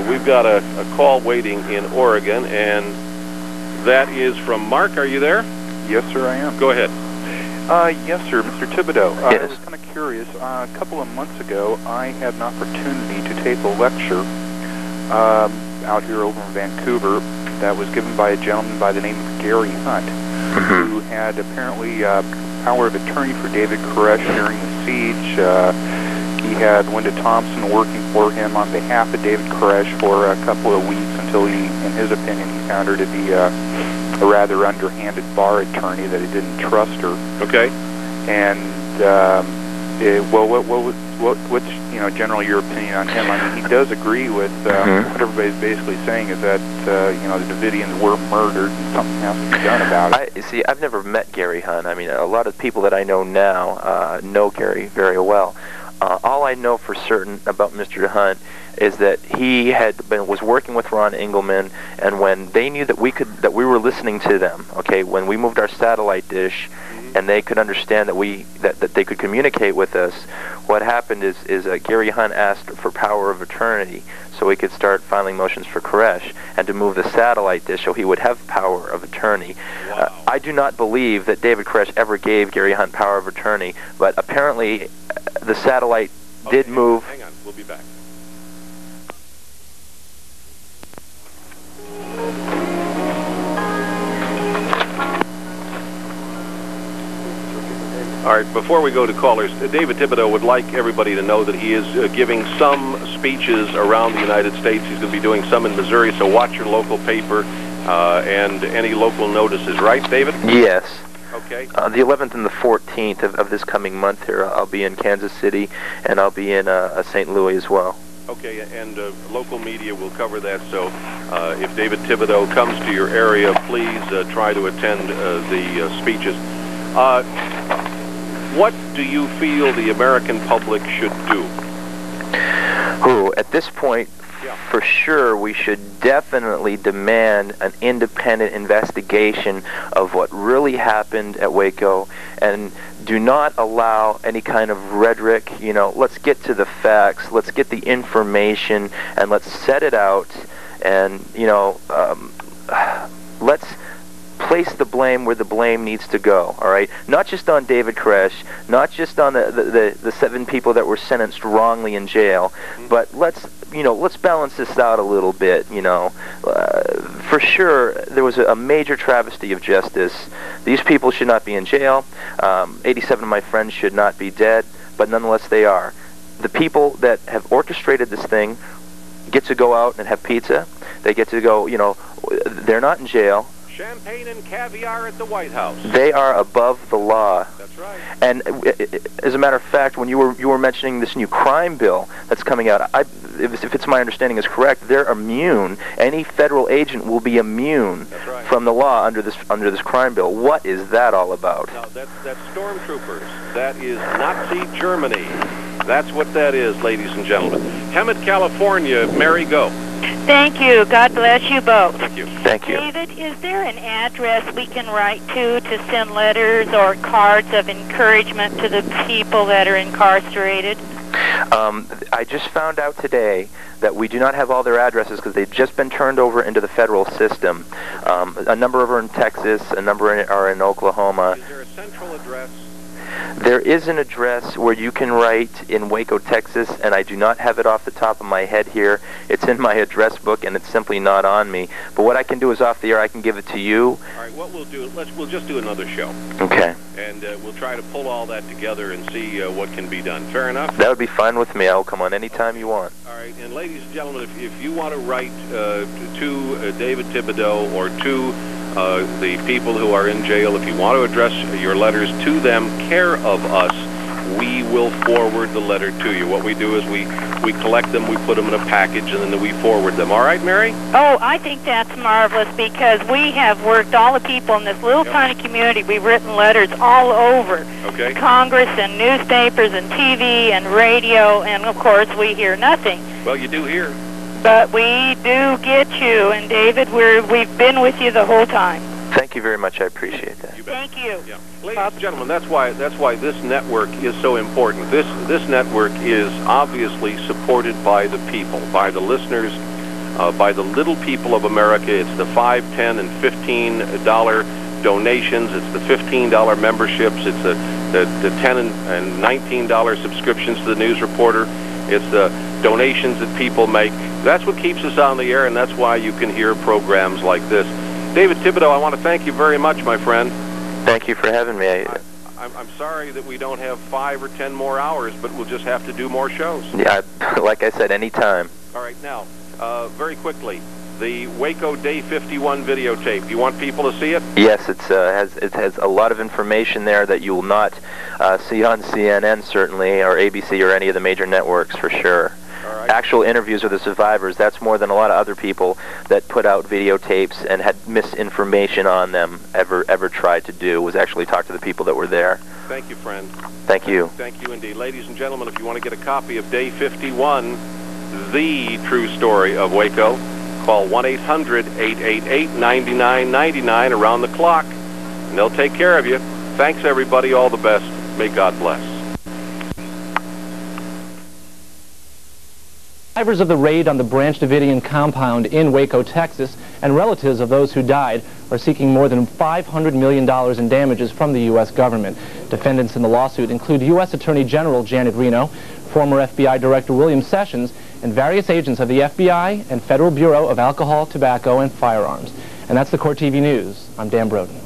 we've got a call waiting in Oregon, and that is from Mark. Are you there? Yes, sir, I am. Go ahead. Yes, sir, Mr. Thibodeau. Yes. I was kind of curious. A couple of months ago, I had an opportunity to tape a lecture out here over in Vancouver that was given by a gentleman by the name of Gary Hunt, who had apparently power of attorney for David Koresh during the siege. He had Linda Thompson working for him on behalf of David Koresh for a couple of weeks until he, in his opinion, he found her to be a rather underhanded bar attorney, that he didn't trust her. Okay. And what's generally your opinion on him? I mean, he does agree with what everybody's basically saying is that the Davidians were murdered and something has to be done about it. See, I've never met Gary Hunt. I mean, a lot of people that I know now know Gary very well. All I know for certain about Mr. Hunt is that he was working with Ron Engelman, and when they knew that we were listening to them, okay, when we moved our satellite dish, and they could understand that they could communicate with us, what happened is Gary Hunt asked for power of attorney so he could start filing motions for Koresh and to move the satellite dish so he would have power of attorney. Wow. I do not believe that David Koresh ever gave Gary Hunt power of attorney, but apparently the satellite did move. Hang on, we'll be back. All right, before we go to callers, David Thibodeau would like everybody to know that he is giving some speeches around the United States. He's going to be doing some in Missouri, so watch your local paper and any local notices. Right, David? Yes. Okay. The 11th and the 14th of this coming month here, I'll be in Kansas City, and I'll be in St. Louis as well. Okay, and local media will cover that, so if David Thibodeau comes to your area, please try to attend the speeches. What do you feel the American public should do? At this point, for sure, we should definitely demand an independent investigation of what really happened at Waco, and do not allow any kind of rhetoric. Let's get to the facts, let's get the information, and let's set it out, and let's place the blame where the blame needs to go, all right? Not just on David Koresh, not just on the 7 people that were sentenced wrongly in jail, but let's balance this out a little bit, For sure, there was a major travesty of justice. These people should not be in jail. 87 of my friends should not be dead, but nonetheless they are. The people that have orchestrated this thing get to go out and have pizza. They get to go, they're not in jail. Champagne and caviar at the White House. They are above the law. That's right. And as a matter of fact, when you were mentioning this new crime bill that's coming out, if it's my understanding is correct, they're immune. Any federal agent will be immune from the law under this crime bill. What is that all about? Now, that's stormtroopers. That is Nazi Germany. That's what that is, ladies and gentlemen. Hemet, California. Mary, go. Thank you. God bless you both. Thank you. Thank you. David, is there an address we can write to send letters or cards of encouragement to the people that are incarcerated? I just found out today that we do not have all their addresses because they've just been turned over into the federal system. A number of them are in Texas, a number are in Oklahoma. Is there a central address? There is an address where you can write in Waco, Texas, and I do not have it off the top of my head here. It's in my address book, and it's simply not on me. But what I can do is off the air, I can give it to you. All right, what we'll do, we'll just do another show. Okay. And we'll try to pull all that together and see what can be done. Fair enough? That would be fine with me. I will come on anytime you want. All right, and ladies and gentlemen, if you want to write to David Thibodeau or to the people who are in jail, if you want to address your letters to them, care of us, we will forward the letter to you. What we do is we collect them, we put them in a package, and then we forward them. All right, Mary? Oh, I think that's marvelous because we have worked, all the people in this little tiny community, we've written letters all over Congress and newspapers and TV and radio, and of course we hear nothing. Well, you do hear. But we do get you, and David, we've been with you the whole time. Thank you very much. I appreciate that. Thank you. Yeah. Ladies and gentlemen, that's why this network is so important. This network is obviously supported by the people, by the listeners by the little people of America. It's the $5, $10, and $15 donations. It's the $15 memberships. It's the $10 and $19 subscriptions to the News Reporter. It's the donations that people make. That's what keeps us on the air, and that's why you can hear programs like this. David Thibodeau, I want to thank you very much, my friend. Thank you for having me. I'm sorry that we don't have 5 or 10 more hours, but we'll just have to do more shows. Yeah, like I said, anytime. All right, now, very quickly, the Waco Day 51 videotape. You want people to see it? Yes, it has a lot of information there that you will not see on CNN, certainly, or ABC, or any of the major networks, for sure. All right. Actual interviews with the survivors, that's more than a lot of other people that put out videotapes and had misinformation on them ever tried to do, was actually talk to the people that were there. Thank you, friend. Thank you. Thank you indeed. Ladies and gentlemen, if you want to get a copy of Day 51, the true story of Waco, call 1-800-888-9999 around the clock, and they'll take care of you. Thanks, everybody. All the best. May God bless. Survivors of the raid on the Branch Davidian compound in Waco, Texas, and relatives of those who died are seeking more than $500 million in damages from the U.S. government. Defendants in the lawsuit include U.S. Attorney General Janet Reno, former FBI Director William Sessions, and various agents of the FBI and Federal Bureau of Alcohol, Tobacco, and Firearms. And that's the Court TV News. I'm Dan Broden.